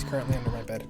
currently under my bed.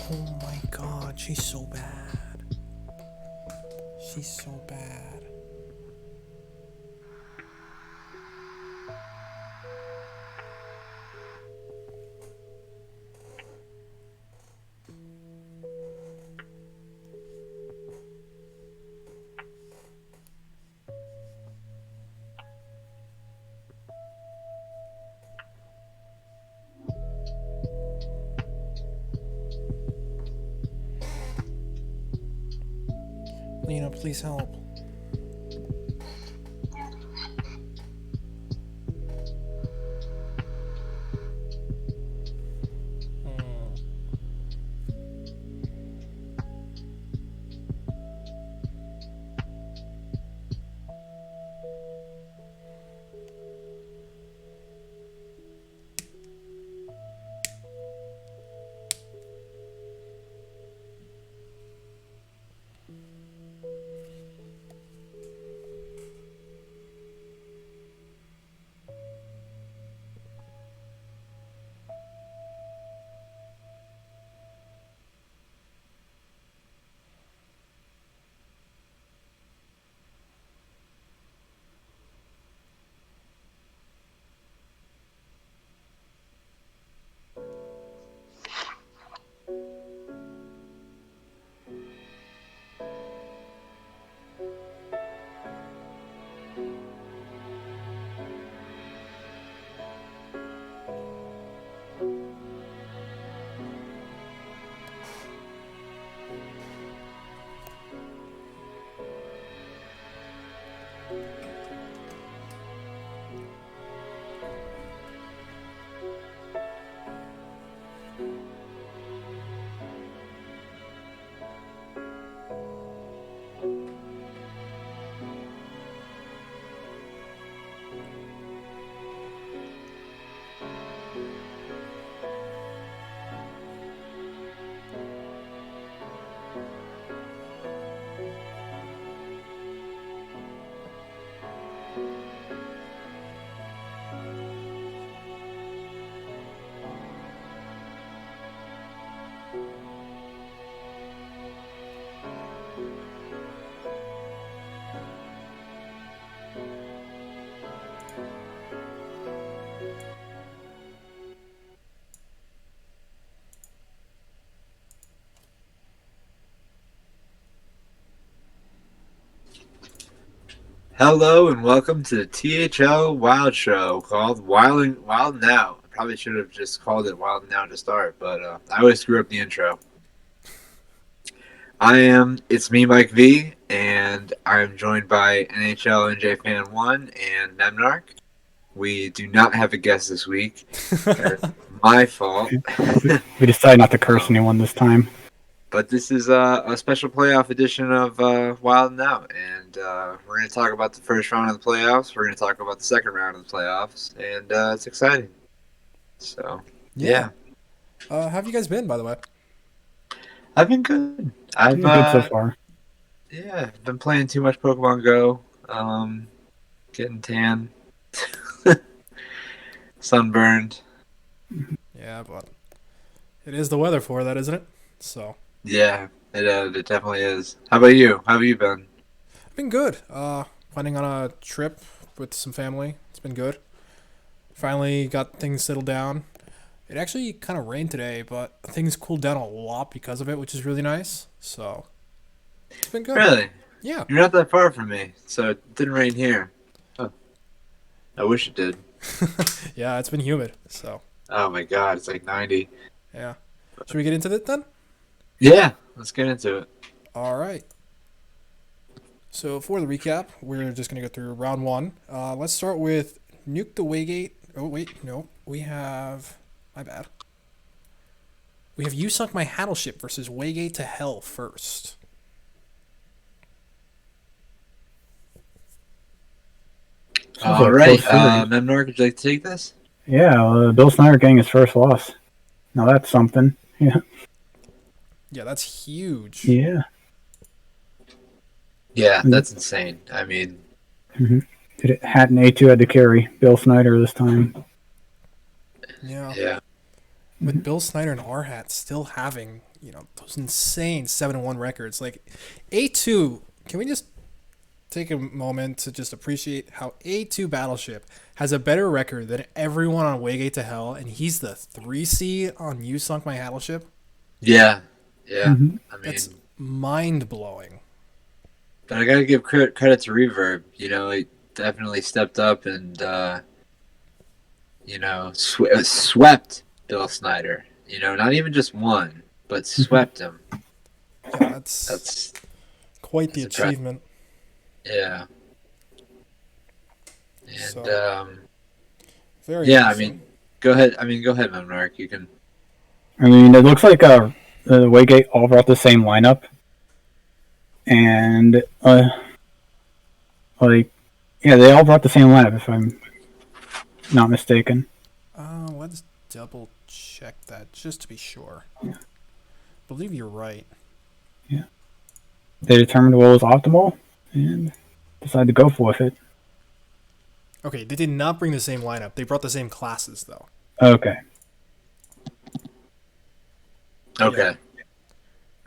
Oh my god, she's so bad. She's so bad. Lena, please help. Hello and welcome to the THL Wild Show called Wild Now. I probably should have just called it Wild Now to start, but I always screw up the intro. It's me, Mike V, and I'm joined by nhlnjfan 1 and memnarch. We do not have a guest this week. That's my fault. We decided not to curse anyone this time. But this is a special playoff edition of Wild Now, and we're going to talk about the first round of the playoffs. We're going to talk about the second round of the playoffs, and it's exciting. So, yeah. How have you guys been, by the way? I've been good. I've Good so far. yeah, been playing too much Pokemon Go, getting tan, sunburned. Yeah, but it is the weather for that, isn't it? So Yeah, it definitely is. How about you? How have you been? I've been good. Planning on a trip with some family. It's been good. Finally got things settled down. It actually kind of rained today, but things cooled down a lot because of it, which is really nice. So it's been good. Really? Yeah. You're not that far from me, so it didn't rain here. Oh, I wish it did. Yeah, it's been humid. So Oh my god, it's like 90. yeah. Should we get into it then? Yeah, let's get into it. All right. So for the recap, we're just gonna go through round one. Let's start with Nuke the Waygate. Oh wait, no, we have my bad. We have You Sunk My Hattleship versus Waygate to Hell first. All right, memnarch, would you like to take this? Yeah, Bill Snyder getting his first loss. Now that's something. Yeah. Yeah, that's huge. Yeah. Yeah, that's insane. I mean, Hat and A2 had to carry Bill Snyder this time. Yeah. yeah, With Bill Snyder and R-Hat still having, those insane 7-1 records. Like, A2, can we just take a moment to just appreciate how A2 Battleship has a better record than everyone on Waygate to Hell, and he's the 3C on You Sunk My Battleship? yeah. I mean, That's mind-blowing. but I gotta give credit to Reverb. He definitely stepped up and swept Bill Snyder. Not even just won, but swept him. Yeah, That's quite the that's achievement. yeah. And So, Very yeah, I interesting. mean, go ahead. Go ahead, memnarch. You can. I mean, it looks like the Waygate all brought the same lineup. And, they all brought the same lineup, if I'm not mistaken. Let's double check that just to be sure. I believe you're right. They determined what was optimal and decided to go with it. Okay, they did not bring the same lineup. They brought the same classes, though. Okay. Okay.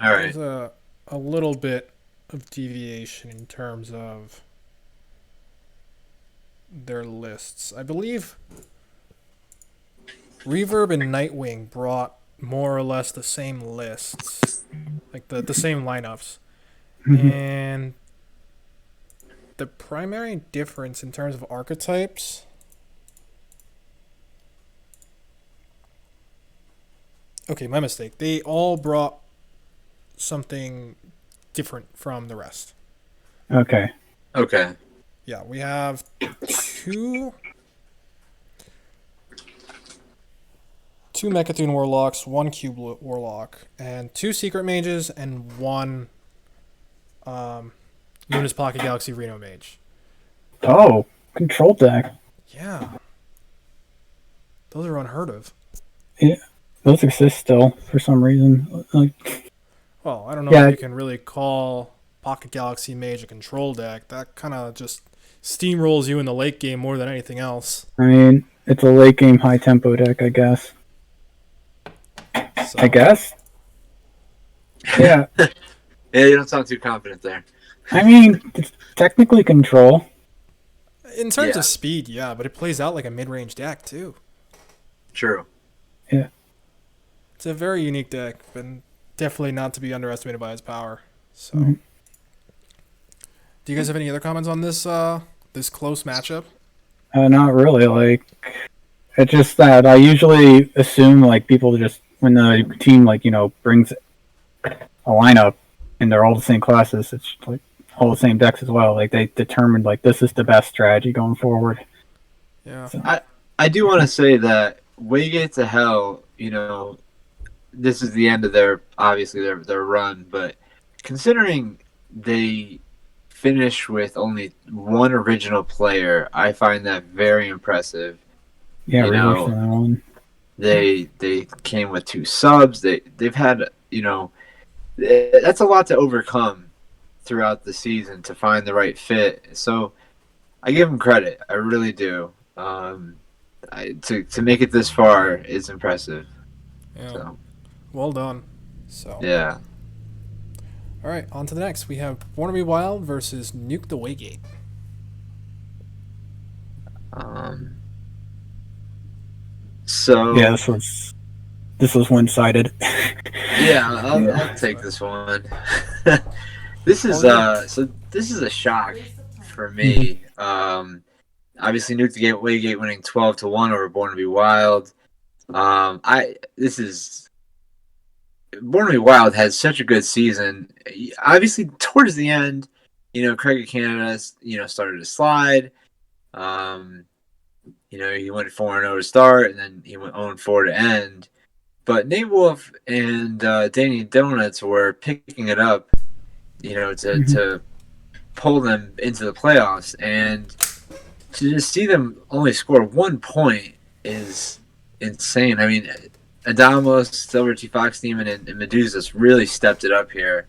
All right. There's a little bit of deviation in terms of their lists. I believe Reverb and Nightwing brought more or less the same lists, like the same lineups. And the primary difference in terms of archetypes. Okay, my mistake. They all brought something different from the rest. Okay. Okay. Yeah, we have two Mechatune Warlocks, one Cube Warlock, and two Secret Mages, and one Luna's Pocket Galaxy Reno Mage. Oh, control deck. Yeah. Those are unheard of. Yeah, those exist still for some reason. Well, I don't know if you can really call Pocket Galaxy Mage a control deck. That kind of just steamrolls you in the late game more than anything else. I mean, it's a late game high tempo deck, I guess. So, I guess? Yeah. Yeah, you don't sound too confident there. I mean, it's technically control. in terms Yeah. of speed, yeah, but it plays out like a mid-range deck too. True. Yeah. It's a very unique deck, but definitely not to be underestimated by its power. So, do you guys have any other comments on this this close matchup? Not really. Like, it's just that I usually assume like people just when the team brings a lineup and they're all the same classes, it's like all the same decks as well. Like they determined like this is the best strategy going forward. Yeah. So, I do want to say that Waygate to Hell, this is the end of their run, but considering they finish with only one original player, I find that very impressive. Yeah, You really for know, that one. they came with 2 subs. They've had, that's a lot to overcome throughout the season to find the right fit. So I give them credit. I really do. To make it this far is impressive. Yeah, So well done. So, yeah. all right, on to the next. We have Born to Be Wild versus Nuke the Waygate. Um, so Yeah, this was one sided. yeah, I'll Yeah. take this one. This is Oh, this is a shock for Mhm. me. Obviously Nuke the Waygate winning 12-1 over Born to Be Wild. I this is Born to Be Wild had such a good season. Obviously, towards the end, Craig of Canada, started to slide. Um, he went 4-0 to start, and then he went 0-4 to end. But Nate Wolf and Danny Donuts were picking it up, Mhm. to pull them into the playoffs, and to just see them only score 1 point is insane. I mean, Adamos, Silver T Fox Demon, and Medusa's really stepped it up here.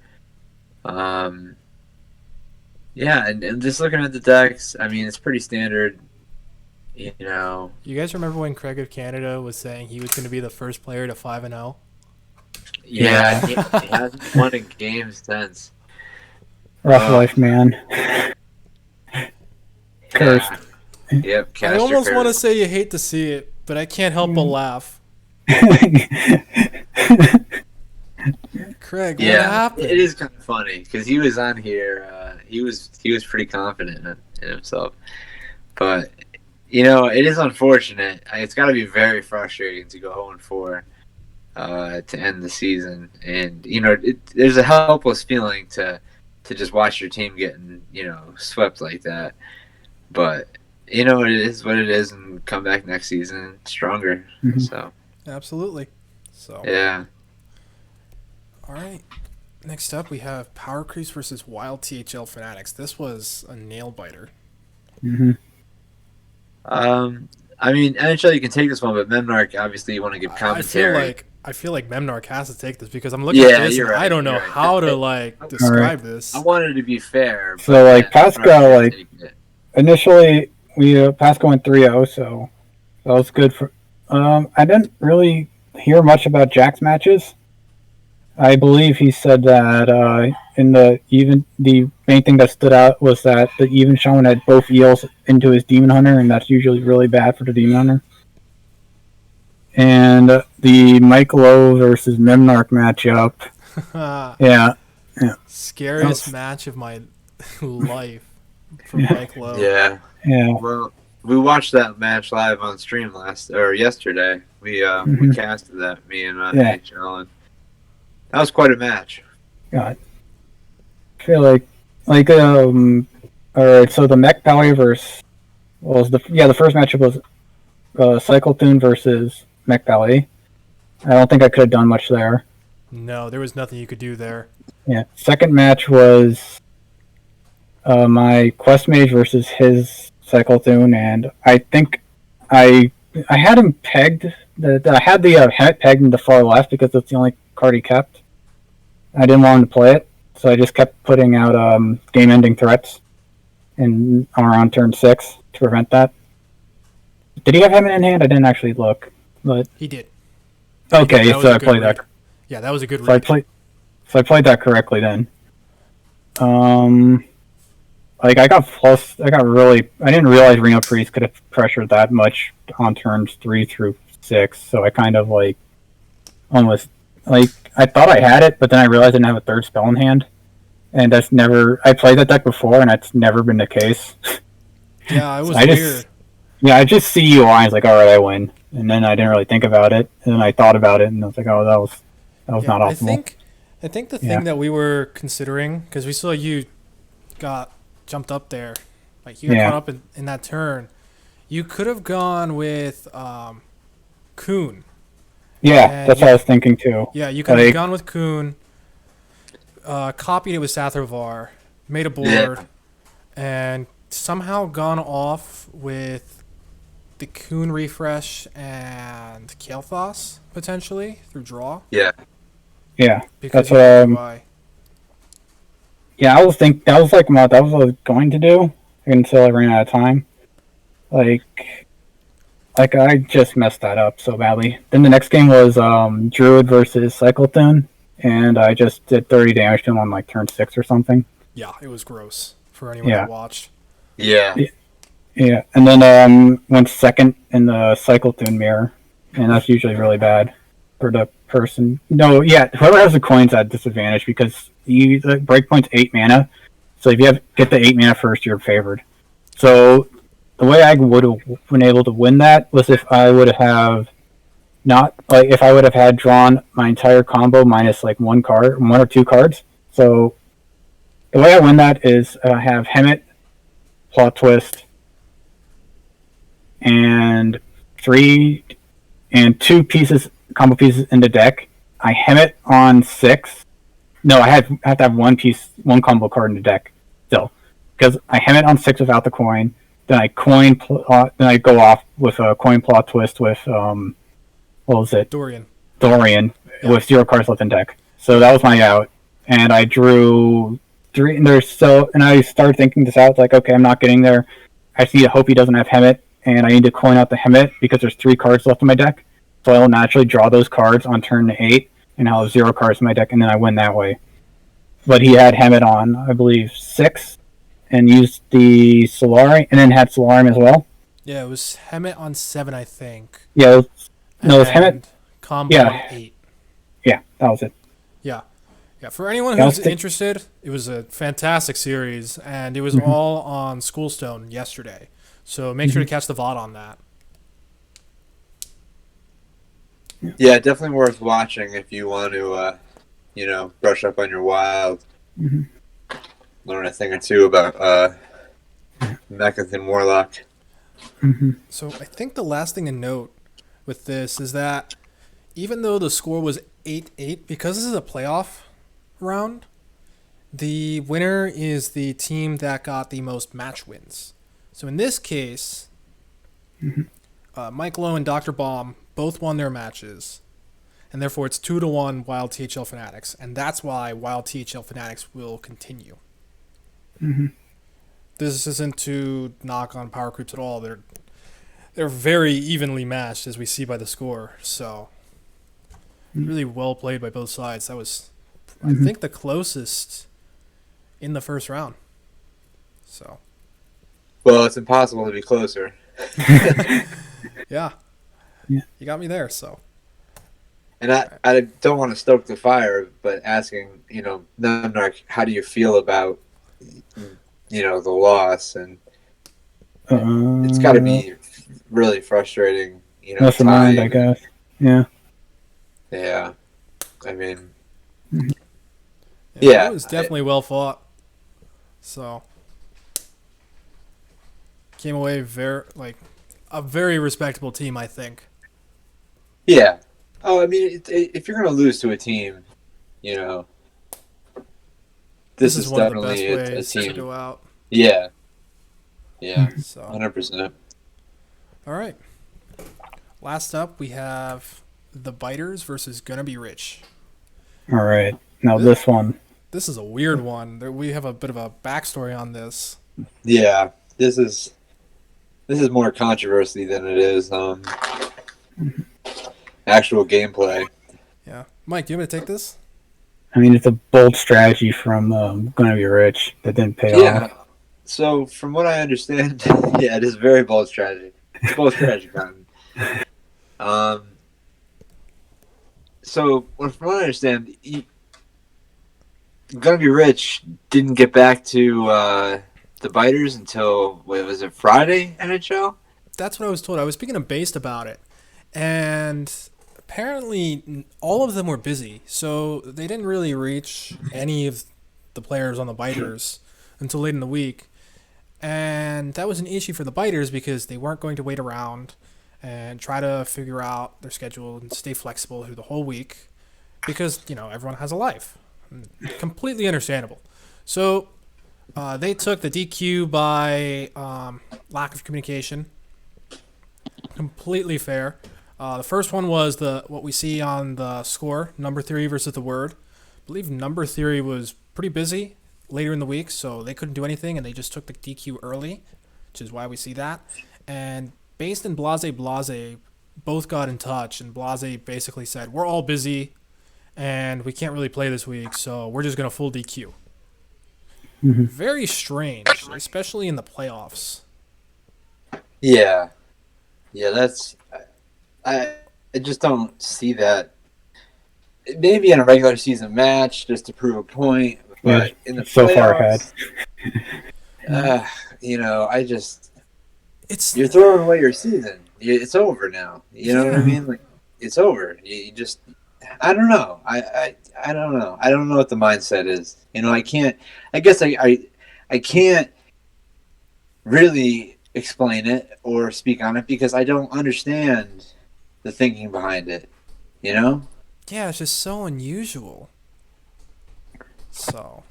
Yeah, and just looking at the decks, I mean, it's pretty standard. You know, you guys remember when Craig of Canada was saying he was going to be the first player to 5-0? yeah, Yeah. he hasn't won a game since. Rough life, man. Cursed. Yeah, yep, I caster almost want to curse. say you hate to see it, but I can't help but laugh. Craig, what Yeah, happened? it is kind of funny because he was on here. He was pretty confident in himself, but it is unfortunate. It's got to be very frustrating to go 0-4 to end the season, and there's a helpless feeling to just watch your team getting swept like that. But it is what it is, and come back next season stronger. Mhm. So Absolutely. So, yeah. all right. Next up, we have Power Creeps versus Wild THL Fanatics. This was a nail biter. Mhm. I mean, NHL, you can take this one, but memnarch, obviously, you want to give I feel commentary. like Memnarch has to take this because I'm looking at Yeah, this and you're I right. don't know You're right. how to I All right. describe I this. wanted to be fair, So, but like, yeah, memnarch Pascal, should like, take it. initially, Pascal went 3-0, so that was good for. I didn't really hear much about Jack's matches. I believe he said that the main thing that stood out was that the even shaman had both eels into his demon hunter, and that's usually really bad for the demon hunter. And the Mike Lowe versus Memnarch matchup, yeah, yeah, Scariest match of my life for yeah, Mike Lowe. Yeah. yeah. Well, we watched that match live on stream yesterday. We Mhm. casted that, me and Yeah. NHL, and that was quite a match. God. I feel all right. So the Mech Power versus was the first matchup was Cyclethune versus Mech Ballet. I don't think I could have done much there. No, there was nothing you could do there. Yeah. Second match was my Quest Mage versus his Cyclethune, and I think I had him pegged. I had the pegged in the far left because that's the only card he kept. I didn't want him to play it, so I just kept putting out game-ending threats on turn 6 to prevent that. Did he have Heaven in hand? I didn't actually look, but He did. okay, That was so a I good played read. that. Yeah, that was a good So I read. played. So I played that correctly then. Like I got really. I didn't realize Reno Priest could have pressured that much on turns 3 through 6. So I kind of like almost like I thought I had it, but then I realized I didn't have a third spell in hand, and that's never. I played that deck before, and that's never been the case. Yeah, it So was weird. I just see you lines like, all right, I win, and then I didn't really think about it, and then I thought about it, and I was like, oh, that was Yeah, not optimal. I think the Yeah. thing that we were considering because we saw you got jumped up there, like you got Yeah. caught up in that turn. You could have gone with Kuhn Yeah, And that's what I was thinking too. yeah, you could have Like, gone with Kuhn, copied it with Sathrovar, made a Yeah. board, and somehow gone off with the Kuhn refresh and Kael'thas potentially through draw Yeah. yeah, because that's you what. had UI. Yeah, I was think that was like what I was going to do until I ran out of time. Like, like I just messed that up so badly. Then the next game was Druid versus Cyclotune, and I just did 30 damage to him on like turn 6 or something. Yeah, it was gross for anyone Yeah. that watched. Yeah. Yeah, and then went second in the Cyclotune mirror, and that's usually really bad for the person. No, yeah, whoever has the coins at disadvantage because the breakpoint's 8 mana. So if you get the 8 mana first, you're favored. So the way I would have been able to win that was if I would have not like if I would have had drawn my entire combo minus like one or two cards. So the way I win that is I have Hemet, Plot Twist, and two combo pieces in the deck. I hem it on 6. No, I have to have one combo card in the deck still, because I hem it on 6 without the coin. Then I then I go off with a coin Plot Twist with what was it? Dorian. With 0 cards left in deck. So that was my out, and I drew 3. And I started thinking this out. Like, okay, I'm not getting there. I just need to hope he doesn't have Hemet, and I need to coin out the Hemet because there's 3 cards left in my deck. So I will naturally draw those cards on turn 8, and I'll have 0 cards in my deck, and then I win that way. But he had Hemet on, I believe, 6, and used the Solari, and then had Solarium as well. Yeah, it was Hemet on 7, I think. Yeah, it was Hemet. And Combo on 8. Yeah, that was it. Yeah. Yeah, for anyone who's interested, it was a fantastic series, and it was all on Schoolstone yesterday. So make sure to catch the VOD on that. Yeah, definitely worth watching if you want to, brush up on your Wild. Learn a thing or two about Mechith and Warlock. So I think the last thing to note with this is that even though the score was 8-8, because this is a playoff round, the winner is the team that got the most match wins. So in this case, Mike Lowe and Dr. Baum both won their matches, and therefore it's 2-1 Wild THL Fanatics, and that's why Wild THL Fanatics will continue. This isn't to knock on power creeps at all. They're very evenly matched, as we see by the score. So really well played by both sides. That was, I think, the closest in the first round. So. Well, it's impossible to be closer. Yeah. You got me there, so. And I don't want to stoke the fire, but asking, memnarch, how do you feel about, the loss? And it's got to be really frustrating, That's the mind, I guess. Yeah. Yeah. I mean, yeah. It was definitely well fought. So. Came away a very respectable team, I think. Yeah. Oh, I mean, if you're going to lose to a team, this is one of the definitely best ways a team to go out. Yeah. Yeah. So 100%. All right. Last up, we have the Biters versus Gonna Be Rich. All right. Now this one. This is a weird one. We have a bit of a backstory on this. Yeah. This is more controversy than it is actual gameplay. Yeah. Mike, do you want me to take this? I mean, it's a bold strategy from Gonna Be Rich that didn't pay off. So, from what I understand, yeah, it is a very bold strategy. It's bold strategy, Cotton. So, from what I understand, Gonna Be Rich didn't get back to the Biters until, was it Friday, NHL? That's what I was told. I was speaking to Based about it. And apparently all of them were busy. So they didn't really reach any of the players on the Biters until late in the week. And that was an issue for the Biters because they weren't going to wait around. and try to figure out their schedule and stay flexible through the whole week because, everyone has a life. Completely understandable. So they took the DQ by lack of communication. Completely fair. The first one was what we see on the score, number theory versus the word. I believe number theory was pretty busy later in the week, so they couldn't do anything, and they just took the DQ early, which is why we see that. And Based and Blase both got in touch, and Blase basically said, we're all busy, and we can't really play this week, so we're just going to full DQ. Mm-hmm. Very strange, especially in the playoffs. Yeah. That's I just don't see that. Maybe in a regular season match just to prove a point, but in the so far ahead. I just you're throwing away your season. It's over now. You know what I mean? Like it's over. You just I don't know. I don't know. I don't know what the mindset is. I can't. I guess I can't really explain it or speak on it because I don't understand the thinking behind it. Yeah, it's just so unusual. So,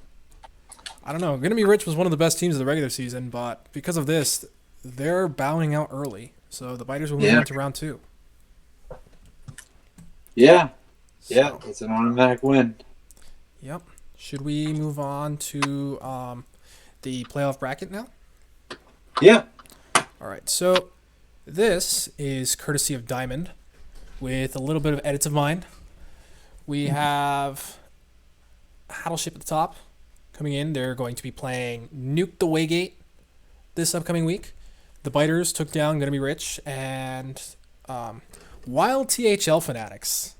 I don't know. Gonna Be Rich was one of the best teams of the regular season, but because of this, they're bowing out early. So the Biters will move on to round 2. Yeah. Yeah, it's an automatic win. Yep. Should we move on to the playoff bracket now? Yeah. All right. So this is courtesy of Diamond with a little bit of edits of mine. We have Hattleship at the top coming in. They're going to be playing Nuke the Waygate this upcoming week. The Biters took down Gonna Be Rich, and Wild THL Fanatics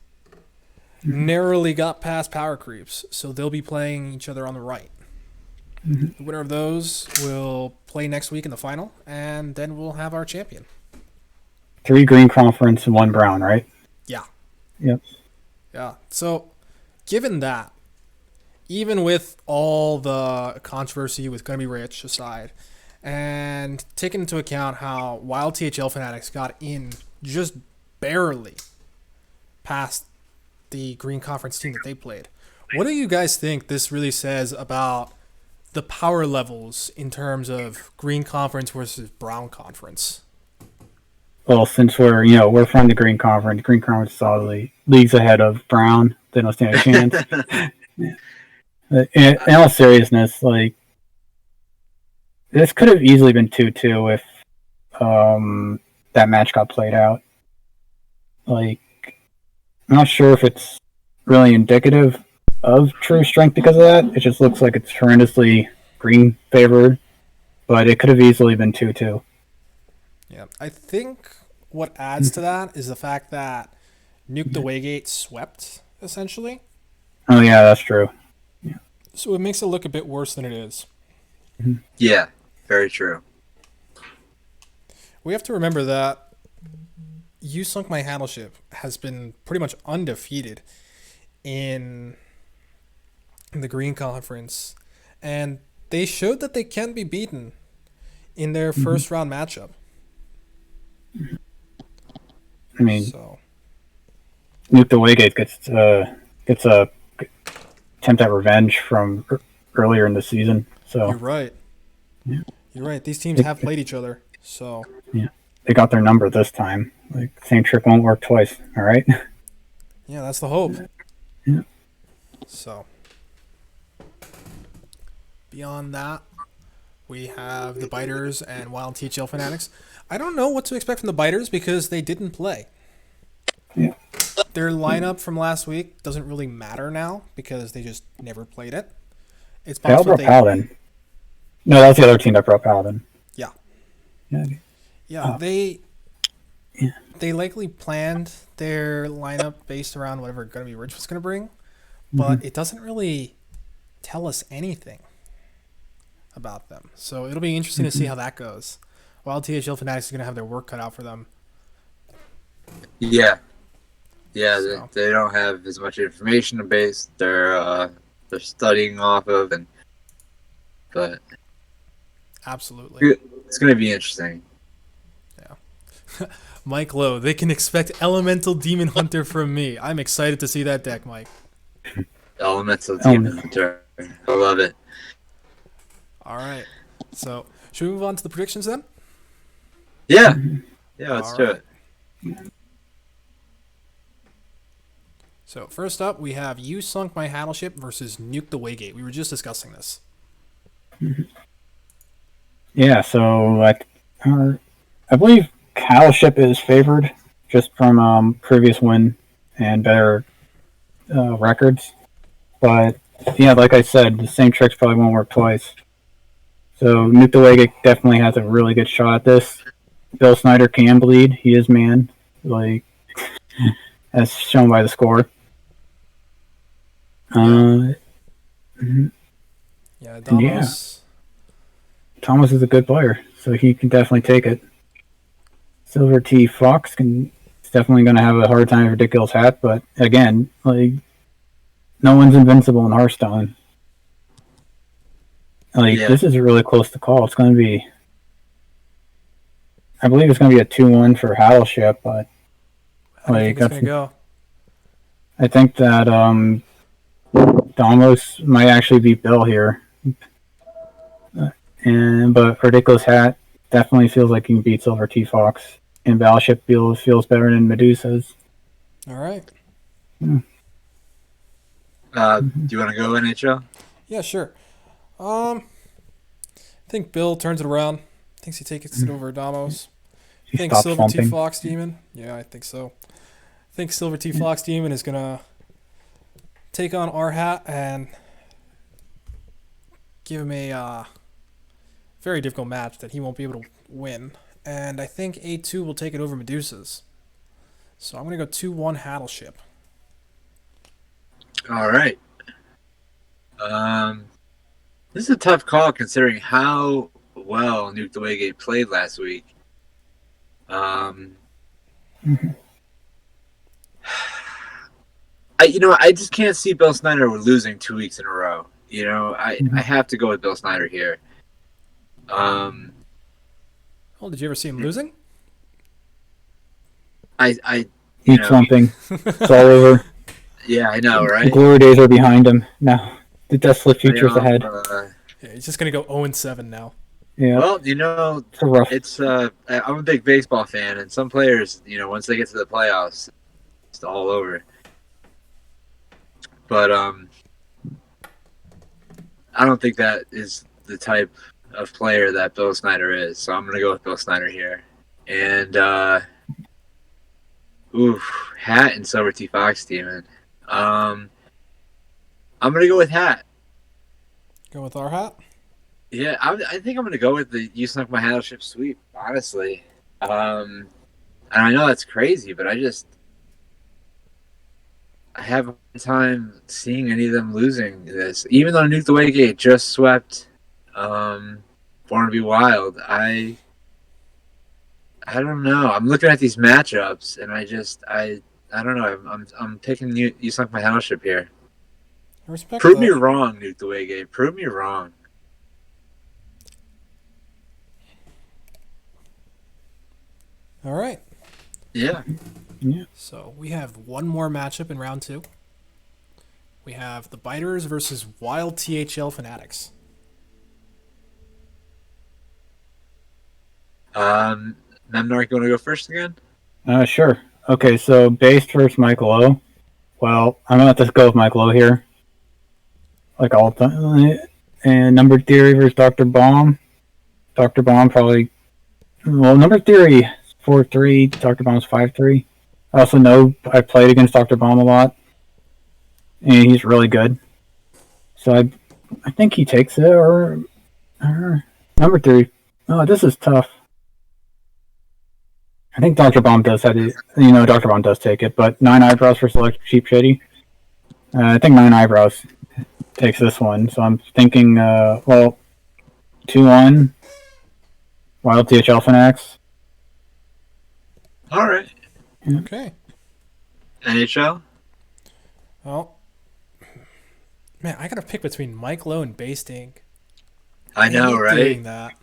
narrowly got past Power Creeps, so they'll be playing each other on the right. The winner of those will play next week in the final, and then we'll have our champion. 3 green conference and 1 brown, right? Yeah. Yep. Yeah. So, given that, even with all the controversy with Gonna Be Rich aside, and taking into account how Wild THL Fanatics got in just barely past the Green Conference team that they played, what do you guys think this really says about the power levels in terms of Green Conference versus Brown Conference? Well, since we're from the Green Conference is solidly leagues ahead of Brown. They don't stand a chance. In all seriousness, like, this could have easily been 2-2 if that match got played out. Like, I'm not sure if it's really indicative of true strength because of that. It just looks like it's horrendously green favored, but it could have easily been 2-2. Yeah, I think what adds to that is the fact that Nuke the Waygate swept, essentially. Oh, yeah, that's true. Yeah. So it makes it look a bit worse than it is. Yeah, very true. We have to remember that You Sunk My Hattleship has been pretty much undefeated in the Green Conference, and they showed that they can be beaten in their first round matchup. I mean, Nuke the Waygate gets a attempt at revenge from earlier in the season. So you're right. Yeah. You're right. These teams have played each other, so yeah, they got their number this time. Like, same trick won't work twice. All right. Yeah, that's the hope. Yeah. So beyond that, we have the Biters and Wild THL Fanatics. I don't know what to expect from the Biters because they didn't play. Yeah. Their lineup from last week doesn't really matter now because they just never played it. It's possible Paladin. No, that was the other team that brought Paladin. Yeah. Yeah. They likely planned their lineup based around whatever Gonna Be Rich was going to bring, but it doesn't really tell us anything about them. So it'll be interesting to see how that goes. Wild THL Fanatics is going to have their work cut out for them. Yeah. Yeah, they don't have as much information to base they're studying off of, but absolutely, it's going to be interesting. Yeah. Mike Lowe, they can expect Elemental Demon Hunter from me. I'm excited to see that deck, Mike. Elemental Demon Hunter. I love it. All right. So, should we move on to the predictions then? Yeah. Yeah, let's All do right. it. So, first up, we have You Sunk My Battleship versus Nuke the Waygate. We were just discussing this. Yeah, so I believe Battleship is favored just from previous win and better records. But yeah, like I said, the same tricks probably won't work twice. So Nuke the Waygate definitely has a really good shot at this. Bill Snyder can bleed. He is man, like as shown by the score. Yeah, Yeah. Thomas is a good player, so he can definitely take it. Silver T Fox is definitely going to have a hard time with Ridiculous Hat, but again, like no one's invincible in Hearthstone. Like this is really close to call. It's going to be, I believe it's going to be a 2-1 for Battleship, but How do you think it's going to go? I think that Damos might actually beat Bill here. But Ridiculous Hat definitely feels like he can beat Silver T Fox, and Battleship feels better than Medusa's. All right. Do you want to go NHL? Yeah, sure. I think Bill turns it around. Thinks he takes it over Damos. I think Silver T Fox Demon. Yeah, I think so. I think Silver T Fox Demon is gonna take on Arhat and give him a very difficult match that he won't be able to win. And I think A2 will take it over Medusa's. So I'm gonna go 2-1 Battleship. All right. This is a tough call considering how well Nuke the Waygate played last week. I just can't see Bill Snyder losing 2 weeks in a row. I have to go with Bill Snyder here. Oh, did you ever see him losing? He's slumping. It's all over. Yeah, I know, right? The glory days are behind him now. The desolate future's ahead. Yeah, he's just gonna go 0-7 now. Yeah. Well, it's I'm a big baseball fan, and some players, once they get to the playoffs, it's all over. But I don't think that is the type of player that Bill Snyder is. So I'm gonna go with Bill Snyder here. And Hat and Silver T Fox Demon. I'm gonna go with Hat. Go with our Hat? Yeah, I think I'm gonna go with the You Sunk My Battleship sweep, honestly. And I know that's crazy, but I have a hard time seeing any of them losing this. Even though Nuke the Waygate just swept Born to Be Wild, I don't know. I'm looking at these matchups, and I don't know. I'm picking You Sunk My Battleship here. Prove me wrong, Nuke the Waygate. Prove me wrong. All right. Yeah. So we have one more matchup in round 2. We have the Biters versus Wild THL Fanatics. Memnarch, you want to go first again? Sure. Okay, so Based versus Mike Lowe. Well, I'm going to have to go with Mike Lowe here. Like all time. And Number Theory versus Dr. Bomb. Dr. Bomb probably... Well, Number Theory 4-3. Dr. Bomb's 5-3. I also know I played against Dr. Bomb a lot. And he's really good. So I think he takes it, or Number Theory. Oh, this is tough. I think Dr. Bomb does have it. Dr. Bomb does take it, but 9 Eyebrows for Select Cheap Shitty. I think 9 Eyebrows takes this one. So I'm thinking, 2-1. Wild THL Fanatics. All right. Okay. NHL? Well, man, I gotta pick between Mike Lowe and Based Inc. I know, right? Doing that.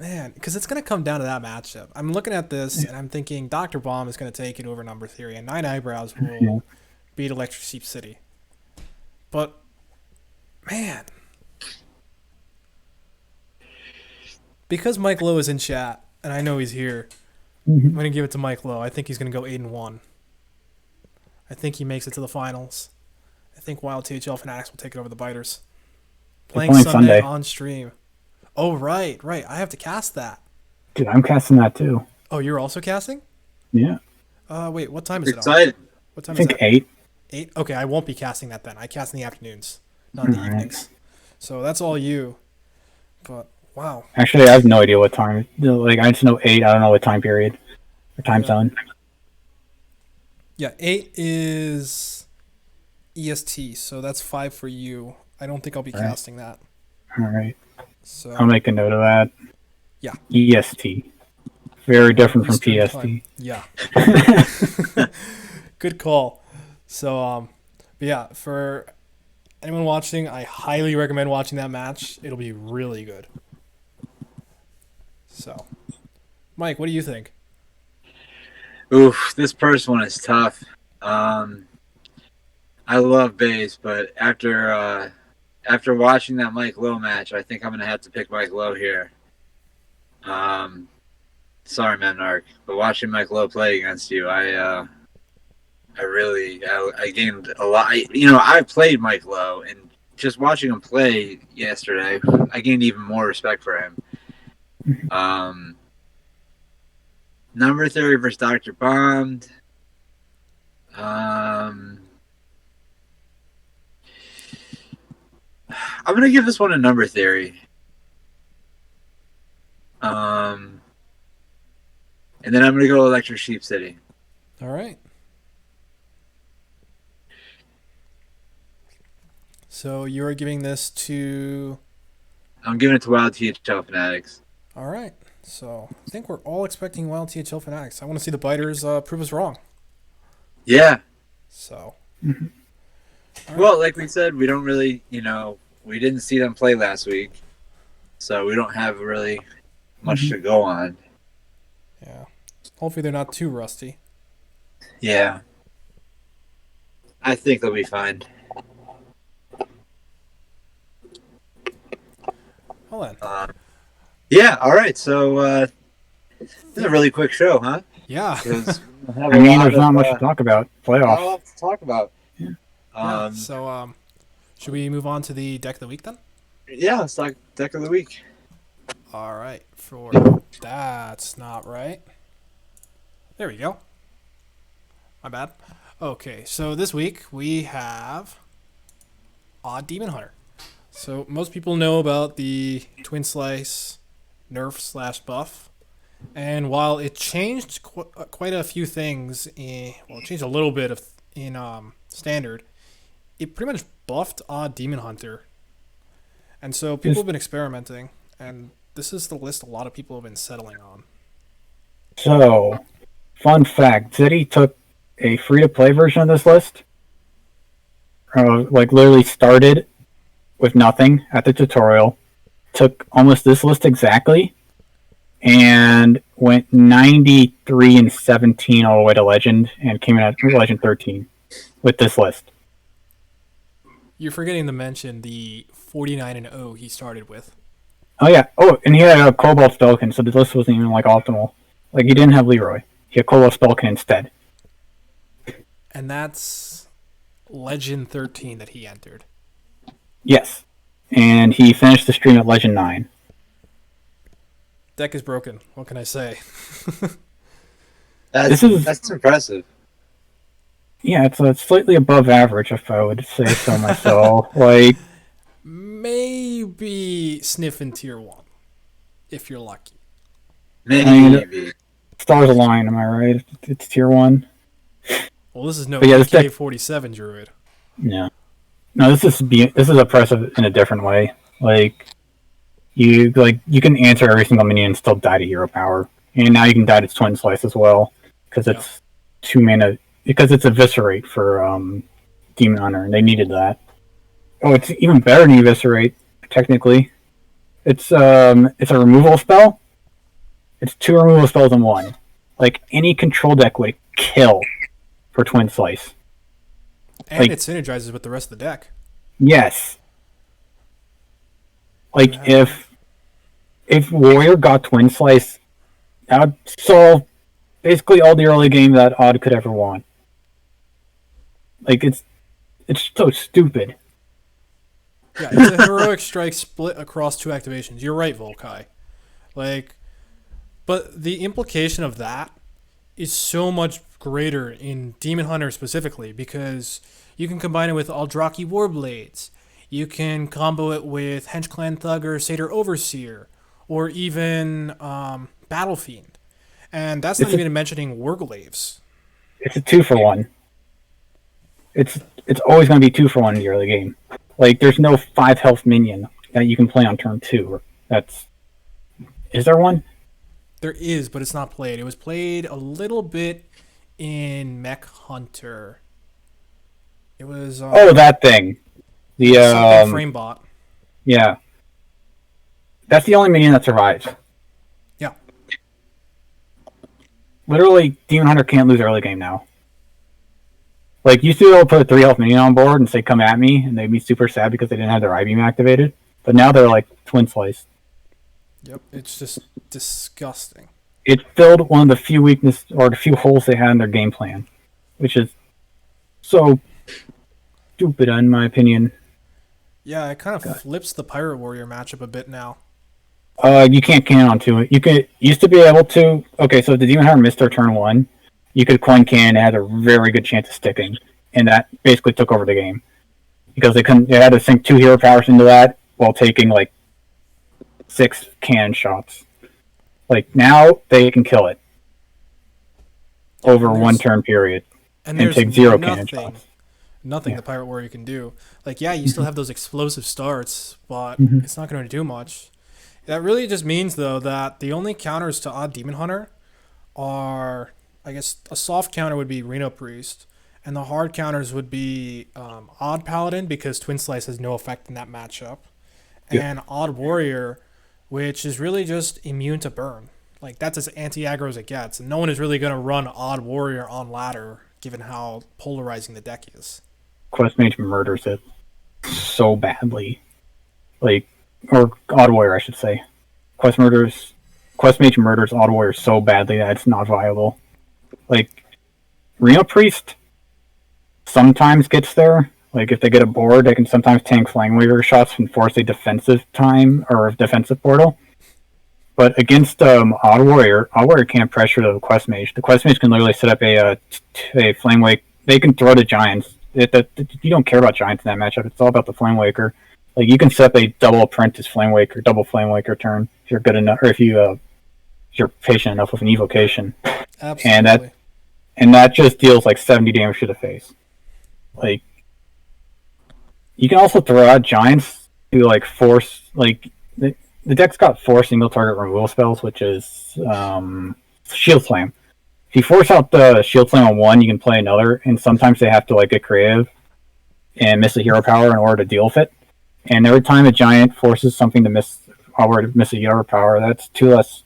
Man, because it's going to come down to that matchup. I'm looking at this, and I'm thinking Dr. Bomb is going to take it over Number Theory, and Nine Eyebrows will beat Electric Sheep City. But, man, because Mike Lowe is in chat, and I know he's here, I'm going to give it to Mike Lowe. I think he's going to go 8-1. I think he makes it to the finals. I think Wild THL Fanatics will take it over the Biters. Playing Sunday on stream. Oh, right. I have to cast that. Dude, I'm casting that too. Oh, you're also casting? Yeah. Wait, what time is it Excited. on? What time I think is it? 8. 8? Okay, I won't be casting that then. I cast in the afternoons, not in the evenings. So that's all you. But, wow. Actually, I have no idea what time. Like, I just know 8. I don't know what time period or time zone. Yeah, 8 is EST, so that's 5 for you. I don't think I'll be casting that. All right. So I'll make a note of that. Yeah. EST. Very different from PST. Time. Yeah. Good call. So, but yeah, for anyone watching, I highly recommend watching that match. It'll be really good. So, Mike, what do you think? Oof, this first one is tough. I love Baze, but after watching that Mike Lowe match, I think I'm gonna have to pick Mike Lowe here. Sorry, memnarch, but watching Mike Lowe play against you, I gained a lot. I've played Mike Lowe, and just watching him play yesterday, I gained even more respect for him. Number Theory versus Dr. Bomb. I'm going to give this one a Number Theory. And then I'm going to go Electric Sheep City. All right. So you're giving this to... I'm giving it to Wild THL Fanatics. All right. So I think we're all expecting Wild THL Fanatics. I want to see the Biters prove us wrong. Yeah. So. Well, like we said, we don't really, we didn't see them play last week. So we don't have really much to go on. Yeah. Hopefully they're not too rusty. Yeah. I think they'll be fine. Hold on. Yeah, all right. So this is a really quick show, huh? Yeah. There's not much to talk about. Playoffs. Not a lot to talk about. Yeah. So should we move on to the deck of the week then? Yeah, it's like deck of the week. All right. That's not right. There we go. My bad. Okay, so this week we have Odd Demon Hunter. So most people know about the Twin Slice nerf/buff. And while it changed quite a few things, it changed a little bit in Standard, it pretty much buffed Odd Demon Hunter. And so people have been experimenting, and this is the list a lot of people have been settling on. So, fun fact, Zeddy took a free-to-play version of this list. Literally started with nothing at the tutorial, took almost this list exactly, and went 93-17 all the way to Legend, and came in at Legend 13 with this list. You're forgetting to mention the 49-0 he started with. Oh yeah. Oh, and he had a Cobalt Spellkin, so the list wasn't even optimal. He didn't have Leroy. He had Cobalt Spellkin instead. And that's Legend 13 that he entered. Yes. And he finished the stream at Legend 9. Deck is broken. What can I say? That's impressive. Yeah, it's slightly above average, if I would say so myself. Maybe sniffing tier 1, if you're lucky. Maybe. Stars align, am I right? It's tier 1. Well, this is no AK-47 Druid. Yeah. No, this is oppressive in a different way. You can answer every single minion and still die to hero power. And now you can die to Twin Slice as well. Because it's 2 mana. Because it's Eviscerate for Demon Hunter, and they needed that. Oh, it's even better than Eviscerate, technically. It's a removal spell, It's 2 removal spells in 1. Like, any control deck would kill for Twin Slice. And it synergizes with the rest of the deck. Yes. Like, if Warrior got Twin Slice, that would solve basically all the early game that Odd could ever want. Like, it's so stupid. Yeah, it's a heroic strike split across 2 activations. You're right, Volkai. Like, but the implication of that is so much greater in Demon Hunter specifically, because you can combine it with Aldraki Warblades. You can combo it with Hench Clan Thugger, Satyr Overseer, or even Battle Fiend. And that's not even mentioning Warglaves. It's a 2-for-1. It's always going to be 2-for-1 in the early game. Like, there's no 5 health minion that you can play on turn 2. Is there one? There is, but it's not played. It was played a little bit in Mech Hunter. It was that thing. The frame bot. Yeah. That's the only minion that survives. Yeah. Literally, Demon Hunter can't lose early game now. Like, used to be able to put a 3 health minion on board and say, come at me, and they'd be super sad because they didn't have their I-Beam activated. But now they're like Twin Slice. Yep, it's just disgusting. It filled one of the few weaknesses, or the few holes they had in their game plan, which is so stupid, in my opinion. Yeah, it kind of flips the Pirate Warrior matchup a bit now. You can't cannon onto it. You used to be able to. Okay, so if the Demon Hunter missed their turn 1, you could coin cannon and had a very good chance of sticking, and that basically took over the game because they had to sink 2 hero powers into that while taking like 6 cannon shots. Like, now they can kill it over 1 turn period and take 0 cannon shots. Nothing the Pirate Warrior can do. Like, yeah, you still have those explosive starts, but it's not going to do much. That really just means, though, that the only counters to Odd Demon Hunter are, I guess, a soft counter would be Reno Priest, and the hard counters would be Odd Paladin, because Twin Slice has no effect in that matchup, and Odd Warrior, which is really just immune to burn. Like, that's as anti-aggro as it gets, and no one is really going to run Odd Warrior on ladder, given how polarizing the deck is. Quest Mage murders it so badly. Like, or Odd Warrior, I should say. Quest Mage murders Odd Warrior so badly that it's not viable. Like, Reno Priest sometimes gets there. Like, if they get a board, they can sometimes tank Flame Weaver shots and force a defensive time or a defensive portal. But against Odd Warrior can't pressure the Quest Mage. The Quest Mage can literally set up a Flame Wake. They can throw the Giants. You don't care about Giants in that matchup. It's all about the Flame Waker. Like, you can set up a double Apprentice Flame Waker, double Flame Waker turn if you're good enough, or if you're patient enough with an evocation. Absolutely. And that just deals like 70 damage to the face. Like, you can also throw out Giants to like force, like, the deck's got 4 single target removal spells, which is Shield Slam. If you force out the Shield Slam on 1, you can play another, and sometimes they have to like get creative and miss a hero power in order to deal with it. And every time a giant forces something to miss a hero power, that's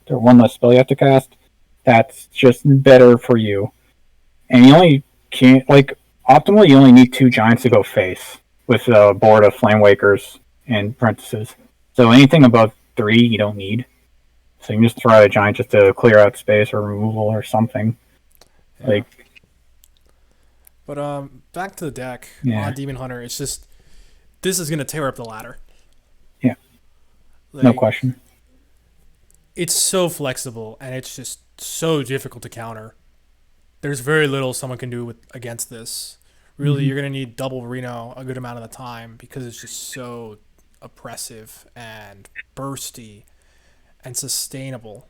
1 less spell you have to cast. That's just better for you. And you only can't, like, optimally you only need 2 giants to go face with a board of Flame Wakers and Apprentices. So anything above 3 you don't need. So you can just throw out a giant just to clear out space or removal or something. Yeah. Like, but back to the deck Yeah. on Demon Hunter. It's just, this is going to tear up the ladder. Yeah. Like, no question. It's so flexible, and it's just so difficult to counter. There's very little someone can do against this. Really, you're going to need double Reno a good amount of the time because it's just so oppressive and bursty and sustainable.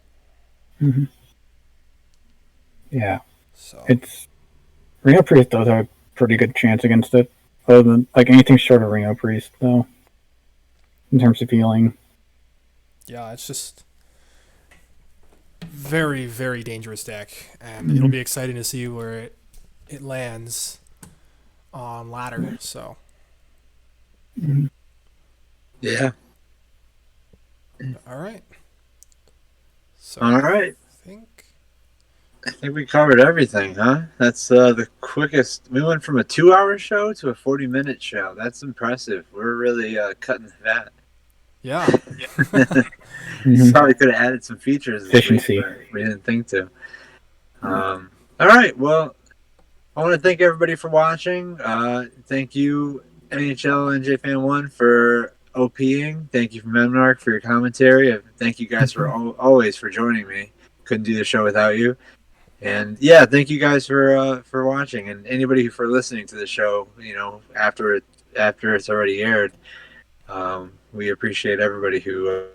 Yeah. So It's Reno Priest does have a pretty good chance against it. Other than like anything short of Reno Priest, though. In terms of healing. yeah, it's just very, very dangerous deck, and it'll be exciting to see where it lands on ladder. So Yeah. all right. So All right. I I think we covered everything, huh? That's the quickest. We went from a 2-hour show to a 40-minute show. That's impressive. We're really cutting the fat. yeah. Mhm. Probably could have added some features this week, Efficiency. but we didn't think to. All right. Well, I want to thank everybody for watching. Thank you, nhlnjfan1, for OPing. Thank you, memnarch, for your commentary. Thank you guys for always for joining me. Couldn't do the show without you. And yeah, thank you guys for watching, and anybody for listening to the show. After it's already aired, we appreciate everybody who.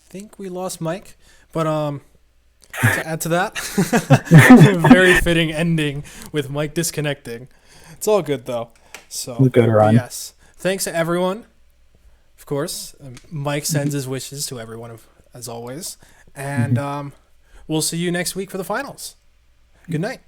Think we lost Mike, but to add to that, very fitting ending with Mike disconnecting. It's all good though. So Good run. yes, thanks to everyone. Of course, Mike sends his wishes to everyone as always, and we'll see you next week for the finals. Good night.